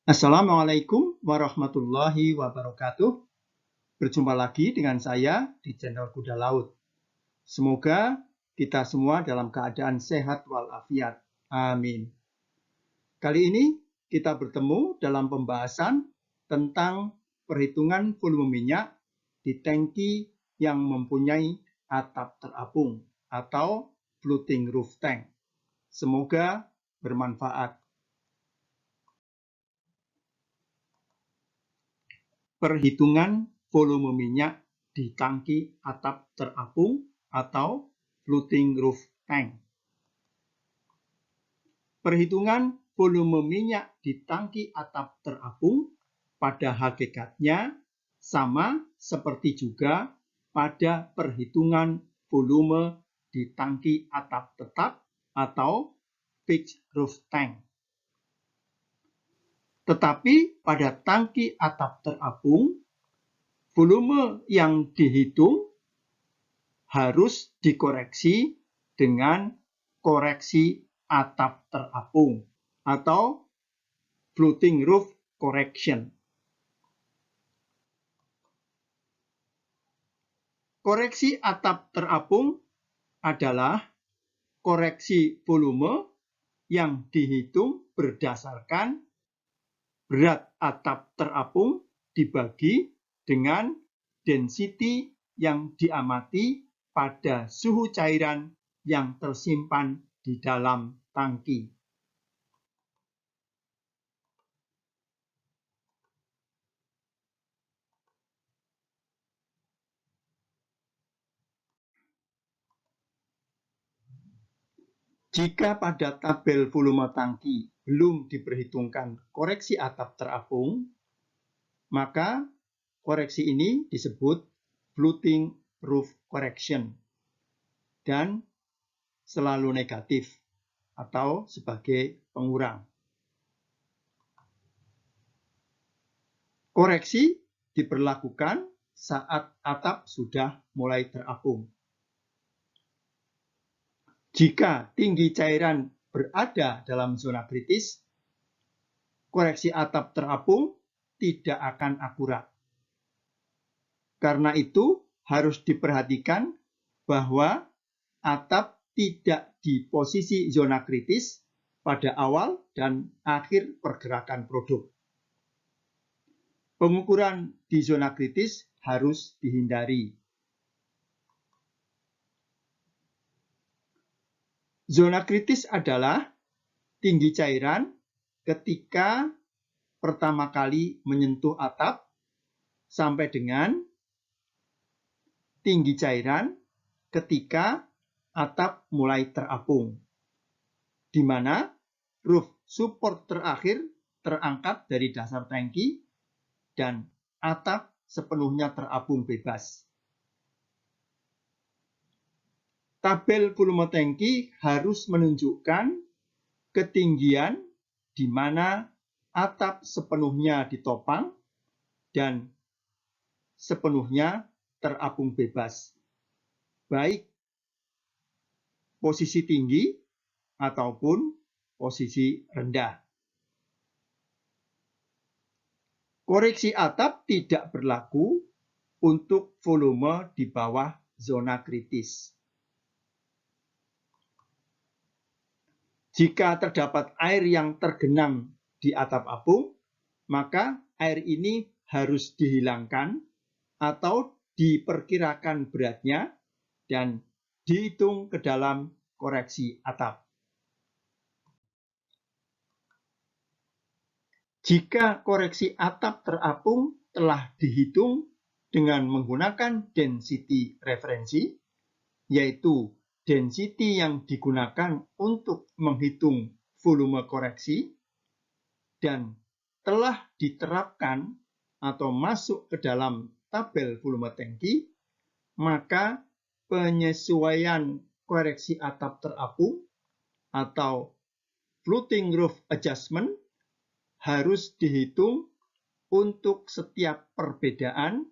Assalamualaikum warahmatullahi wabarakatuh. Berjumpa lagi dengan saya di channel Kuda Laut. Semoga kita semua dalam keadaan sehat walafiat. Amin. Kali ini kita bertemu dalam pembahasan tentang perhitungan volume minyak di tangki yang mempunyai atap terapung atau floating roof tank. Semoga bermanfaat. Perhitungan volume minyak di tangki atap terapung atau floating roof tank. Perhitungan volume minyak di tangki atap terapung pada hakikatnya sama seperti juga pada perhitungan volume di tangki atap tetap atau fixed roof tank. Tetapi pada tangki atap terapung, volume yang dihitung harus dikoreksi dengan koreksi atap terapung atau floating roof correction. Koreksi atap terapung adalah koreksi volume yang dihitung berdasarkan berat atap terapung dibagi dengan density yang diamati pada suhu cairan yang tersimpan di dalam tangki. Jika pada tabel volume tangki belum diperhitungkan koreksi atap terapung, maka koreksi ini disebut floating roof correction dan selalu negatif atau sebagai pengurang. Koreksi diberlakukan saat atap sudah mulai terapung. Jika tinggi cairan berada dalam zona kritis, koreksi atap terapung tidak akan akurat. Karena itu, harus diperhatikan bahwa atap tidak di posisi zona kritis pada awal dan akhir pergerakan produk. Pengukuran di zona kritis harus dihindari. Zona kritis adalah tinggi cairan ketika pertama kali menyentuh atap sampai dengan tinggi cairan ketika atap mulai terapung, di mana roof support terakhir terangkat dari dasar tangki dan atap sepenuhnya terapung bebas. Tabel volume tangki harus menunjukkan ketinggian di mana atap sepenuhnya ditopang dan sepenuhnya terapung bebas, baik posisi tinggi ataupun posisi rendah. Koreksi atap tidak berlaku untuk volume di bawah zona kritis. Jika terdapat air yang tergenang di atap apung, maka air ini harus dihilangkan atau diperkirakan beratnya dan dihitung ke dalam koreksi atap. Jika koreksi atap terapung telah dihitung dengan menggunakan density referensi, yaitu density yang digunakan untuk menghitung volume koreksi, dan telah diterapkan atau masuk ke dalam tabel volume tangki, maka penyesuaian koreksi atap terapung atau floating roof adjustment harus dihitung untuk setiap perbedaan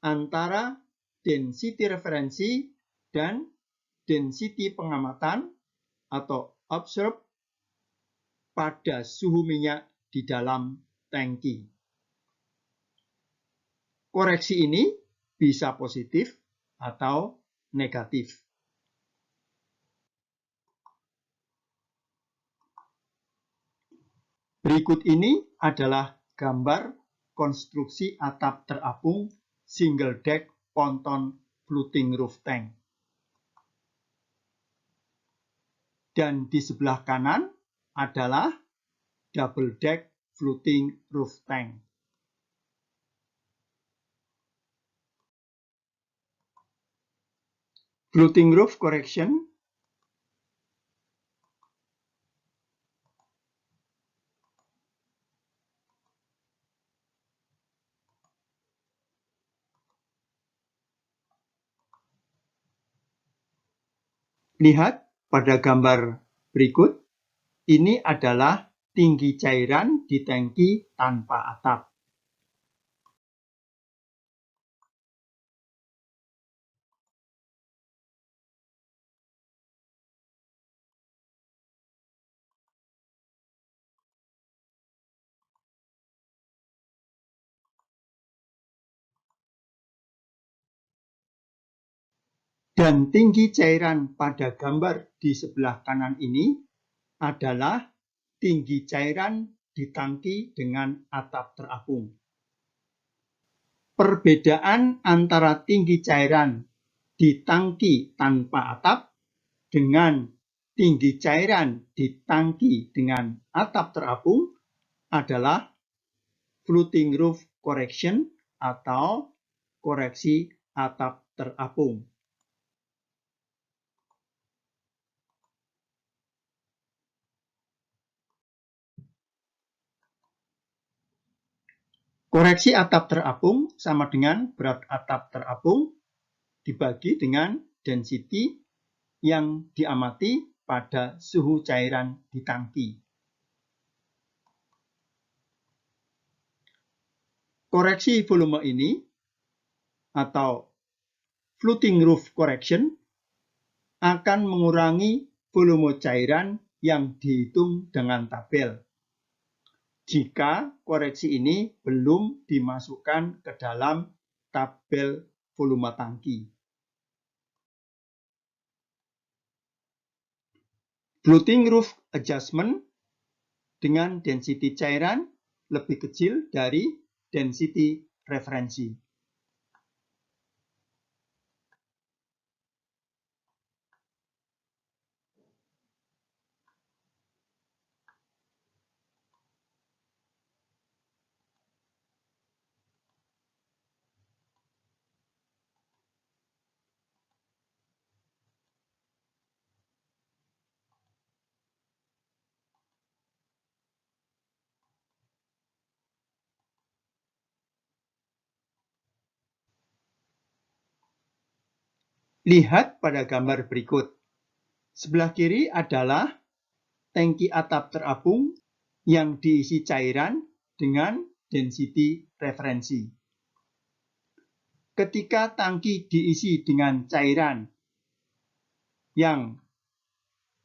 antara density referensi dan density pengamatan atau observe pada suhu minyak di dalam tangki. Koreksi ini bisa positif atau negatif. Berikut ini adalah gambar konstruksi atap terapung single deck ponton floating roof tank. Dan di sebelah kanan adalah double deck floating roof tank. Floating roof correction lihat pada gambar berikut, ini adalah tinggi cairan di tangki tanpa atap. Dan tinggi cairan pada gambar di sebelah kanan ini adalah tinggi cairan di tangki dengan atap terapung. Perbedaan antara tinggi cairan di tangki tanpa atap dengan tinggi cairan di tangki dengan atap terapung adalah floating roof correction atau koreksi atap terapung. Koreksi atap terapung sama dengan berat atap terapung dibagi dengan density yang diamati pada suhu cairan di tangki. Koreksi volume ini atau floating roof correction akan mengurangi volume cairan yang dihitung dengan tabel jika koreksi ini belum dimasukkan ke dalam tabel volume tangki. Floating roof adjustment dengan density cairan lebih kecil dari density referensi. Lihat pada gambar berikut. Sebelah kiri adalah tangki atap terapung yang diisi cairan dengan density referensi. Ketika tangki diisi dengan cairan yang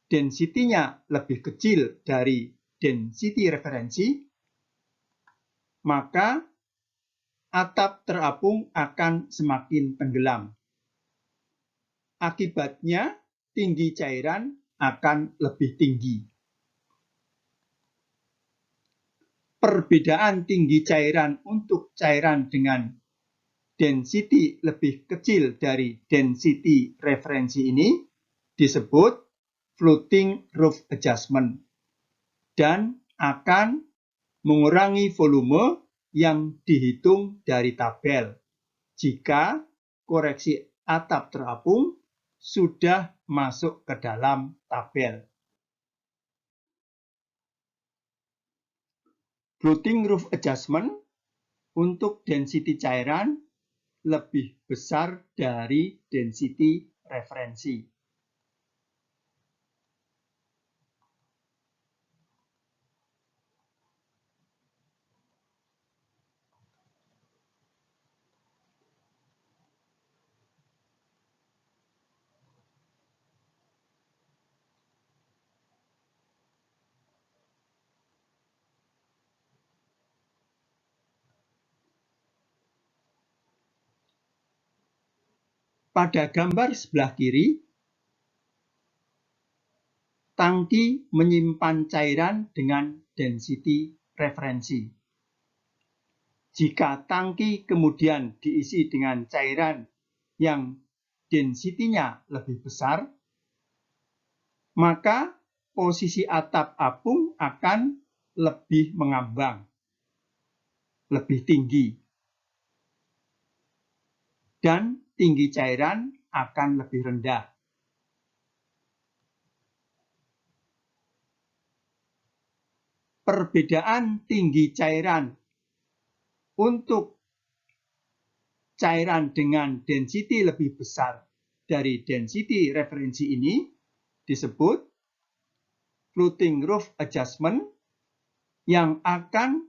density-nya lebih kecil dari density referensi, maka atap terapung akan semakin tenggelam. Akibatnya, tinggi cairan akan lebih tinggi. Perbedaan tinggi cairan untuk cairan dengan density lebih kecil dari density referensi ini disebut floating roof adjustment dan akan mengurangi volume yang dihitung dari tabel jika koreksi atap terapung sudah masuk ke dalam tabel. Floating roof adjustment untuk density cairan lebih besar dari density referensi. Pada gambar sebelah kiri, tangki menyimpan cairan dengan density referensi. Jika tangki kemudian diisi dengan cairan yang density-nya lebih besar, maka posisi atap apung akan lebih mengambang, lebih tinggi, dan tinggi cairan akan lebih rendah. Perbedaan tinggi cairan untuk cairan dengan density lebih besar dari density referensi ini disebut floating roof adjustment yang akan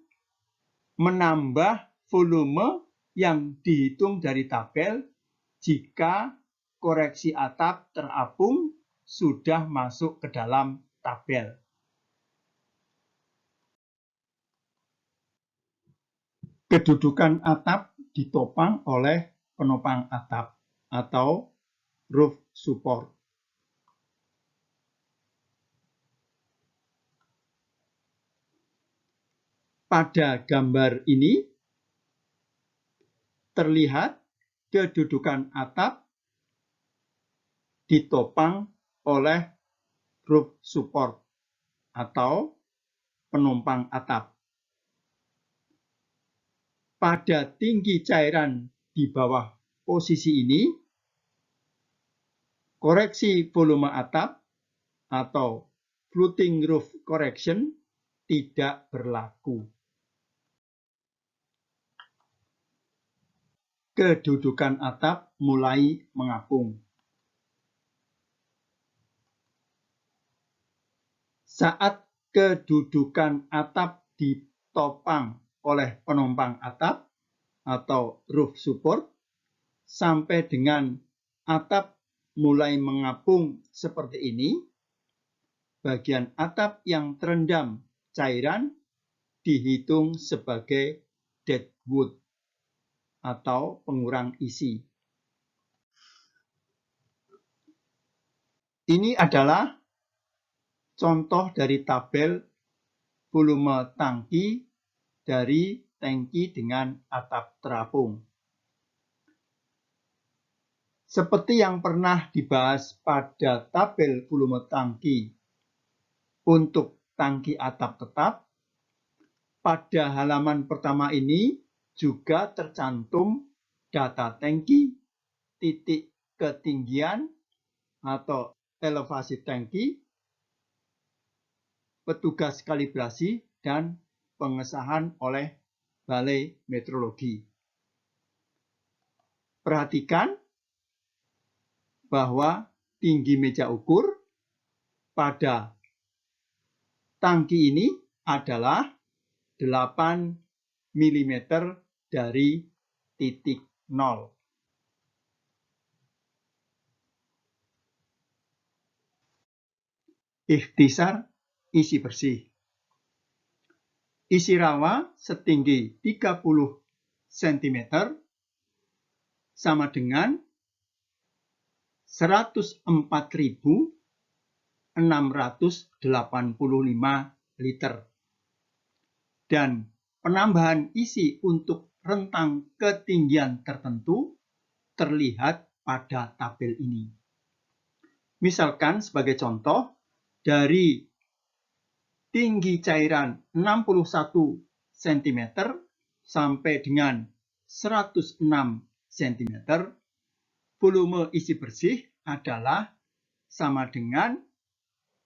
menambah volume yang dihitung dari tabel jika koreksi atap terapung sudah masuk ke dalam tabel. Kedudukan atap ditopang oleh penopang atap atau roof support. Pada gambar ini terlihat kedudukan atap ditopang oleh roof support atau penopang atap. Pada tinggi cairan di bawah posisi ini, koreksi volume atap atau floating roof correction tidak berlaku. Kedudukan atap mulai mengapung. Saat kedudukan atap ditopang oleh penopang atap atau roof support sampai dengan atap mulai mengapung seperti ini, bagian atap yang terendam cairan dihitung sebagai dead wood atau pengurang isi. Ini adalah contoh dari tabel volume tangki dari tangki dengan atap terapung. Seperti yang pernah dibahas pada tabel volume tangki untuk tangki atap tetap, pada halaman pertama ini juga tercantum data tangki, titik ketinggian atau elevasi tangki, petugas kalibrasi, dan pengesahan oleh Balai Meteorologi. Perhatikan bahwa tinggi meja ukur pada tangki ini adalah 8 mm dari titik 0. Ikhtisar isi bersih. Isi rawa setinggi 30 cm sama dengan 104.685 liter. Dan penambahan isi untuk rentang ketinggian tertentu terlihat pada tabel ini. Misalkan sebagai contoh, dari tinggi cairan 61 cm sampai dengan 106 cm, volume isi bersih adalah sama dengan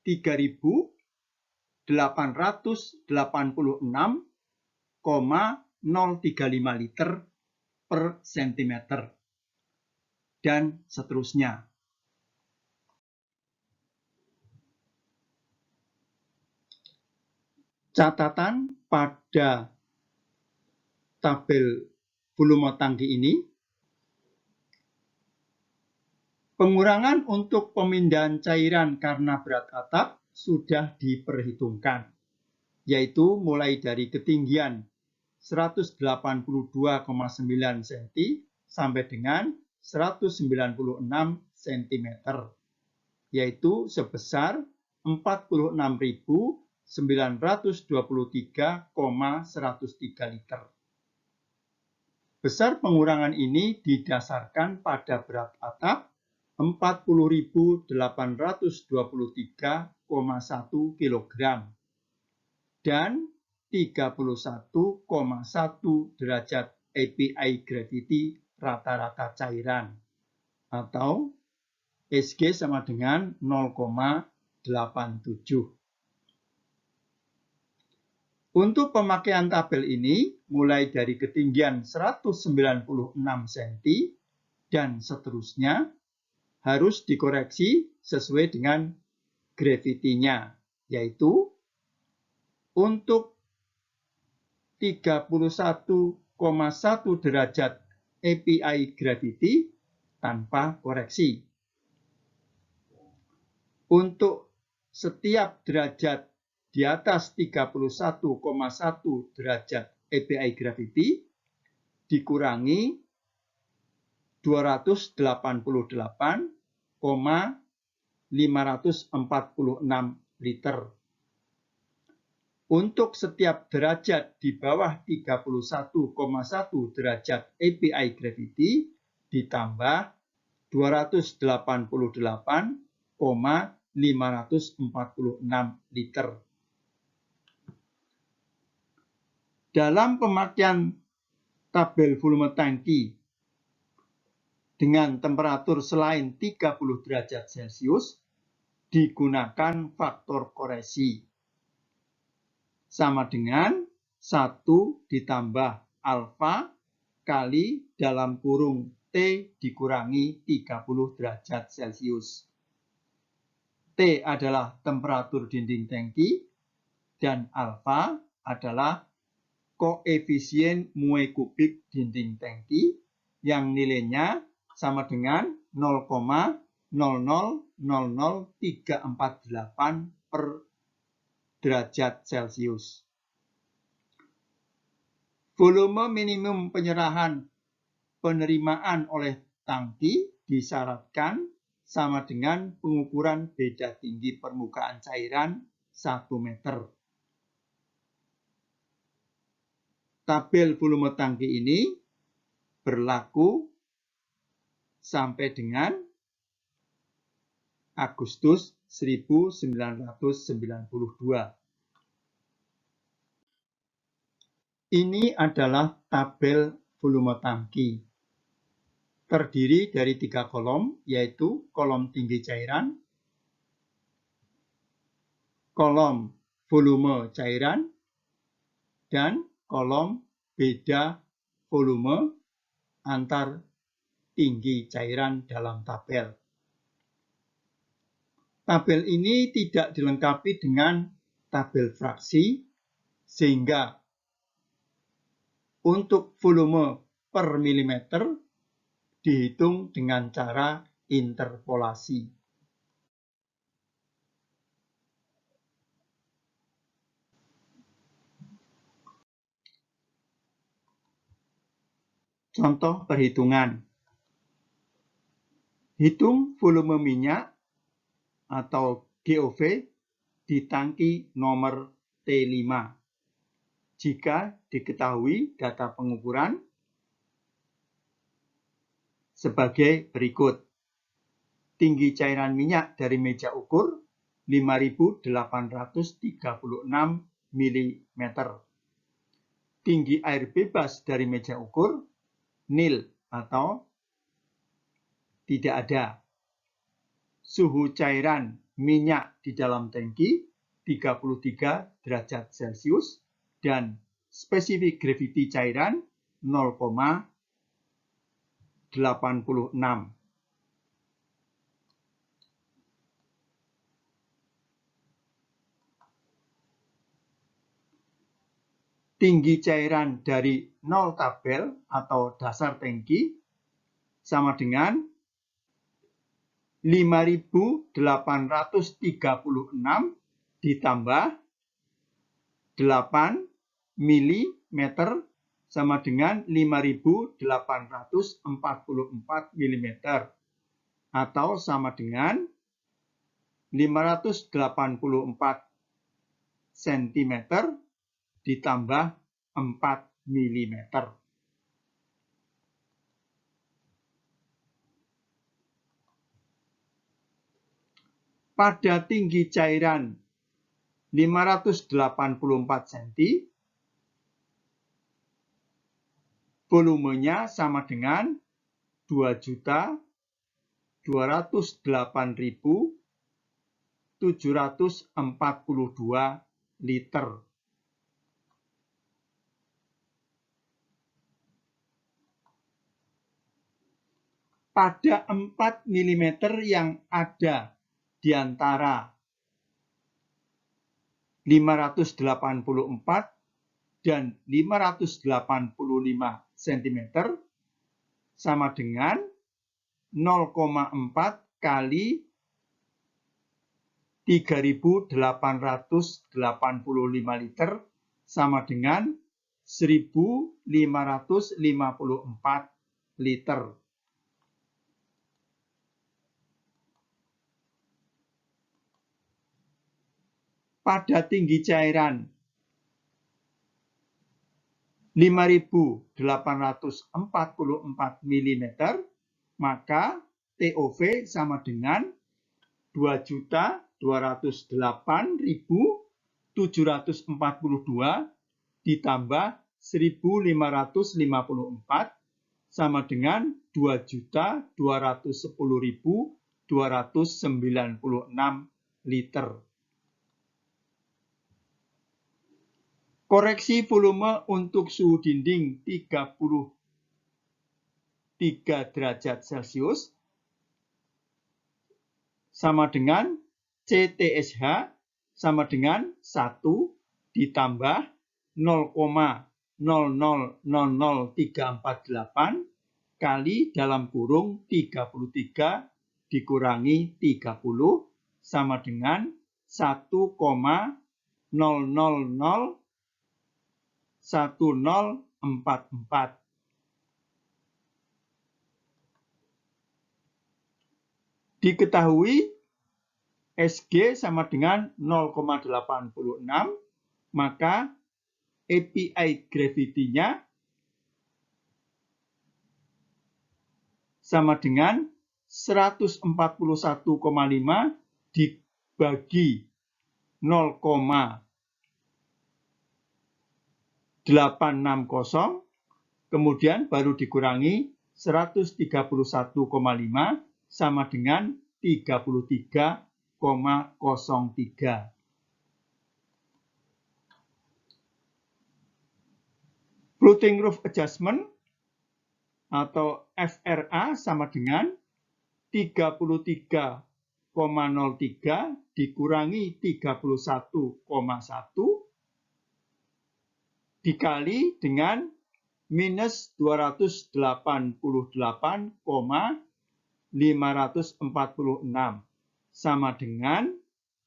3.886,035 liter per cm, dan seterusnya. Catatan pada tabel volume tangki ini, pengurangan untuk pemindahan cairan karena berat atap sudah diperhitungkan, yaitu mulai dari ketinggian 182,9 cm sampai dengan 196 cm, yaitu sebesar 46.923,103 liter. Besar pengurangan ini didasarkan pada berat atap 40.823,1 kg dan 31,1 derajat API gravity rata-rata cairan atau SG sama dengan 0,87. Untuk pemakaian tabel ini mulai dari ketinggian 196 cm dan seterusnya harus dikoreksi sesuai dengan gravity-nya, yaitu untuk 31,1 derajat API gravity tanpa koreksi. Untuk setiap derajat di atas 31,1 derajat API gravity dikurangi 288,546 liter. Untuk setiap derajat di bawah 31,1 derajat API gravity ditambah 288,546 liter. Dalam pemakaian tabel volume tangki dengan temperatur selain 30 derajat Celcius digunakan faktor koresi sama dengan 1 ditambah alfa kali dalam kurung T dikurangi 30 derajat Celcius. T adalah temperatur dinding tangki dan alfa adalah koefisien Mue kubik dinding tangki yang nilainya sama dengan 0,000348 per derajat Celcius. Volume minimum penyerahan penerimaan oleh tangki disyaratkan sama dengan pengukuran beda tinggi permukaan cairan 1 meter. Tabel volume tangki ini berlaku sampai dengan Agustus 1992. Ini adalah tabel volume tangki. Terdiri dari 3 kolom, yaitu kolom tinggi cairan, kolom volume cairan, dan kolom beda volume antar tinggi cairan dalam tabel. Tabel ini tidak dilengkapi dengan tabel fraksi, sehingga untuk volume per milimeter dihitung dengan cara interpolasi. Contoh perhitungan. Hitung volume minyak atau GOV di tangki nomor T5. Jika diketahui data pengukuran sebagai berikut. Tinggi cairan minyak dari meja ukur 5.836 mm. Tinggi air bebas dari meja ukur nil atau tidak ada. Suhu cairan minyak di dalam tangki 33 derajat Celcius dan spesifik gravity cairan 0,86. Tinggi cairan dari 0 tabel atau dasar tangki sama dengan 5.836 ditambah 8 mm sama dengan 5.844 mm atau sama dengan 584 cm ditambah 4 mm. Pada tinggi cairan 584 cm, volumenya sama dengan 2.208.742 liter. Pada 4 mm yang ada di antara 584 dan 585 cm sama dengan 0,4 kali 3.885 liter sama dengan 1.554 liter. Pada tinggi cairan 5.844 mm, maka TOV sama dengan 2.208.742 ditambah 1.554 sama dengan 2.210.296 liter. Koreksi volume untuk suhu dinding 33 derajat Celcius sama dengan CTSH sama dengan 1 ditambah 0,0000348 kali dalam kurung 33 dikurangi 30 sama dengan 1,0001044. Diketahui Sg sama dengan 0,86, maka API gravity-nya sama dengan 141,5 dibagi 0,860, kemudian baru dikurangi 131,5 sama dengan 33,03. Floating roof adjustment atau FRA sama dengan 33,03 dikurangi 31,1 dikali dengan minus 288,546 sama dengan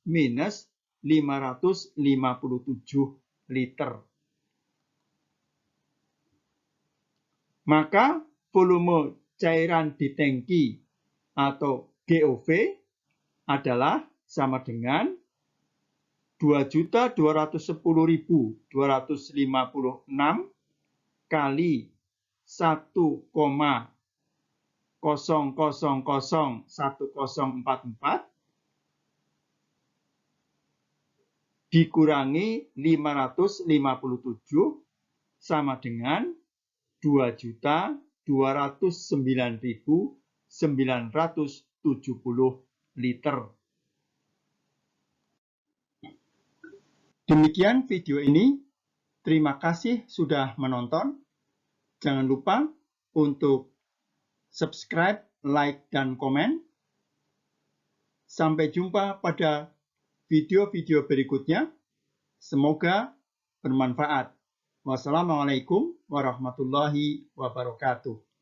minus 557 liter. Maka volume cairan di tangki atau GOV adalah sama dengan 2.210.256 kali 1,0001044 dikurangi 557 sama dengan 2.209.970 liter. Demikian video ini. Terima kasih sudah menonton. Jangan lupa untuk subscribe, like, dan komen. Sampai jumpa pada video-video berikutnya. Semoga bermanfaat. Wassalamualaikum warahmatullahi wabarakatuh.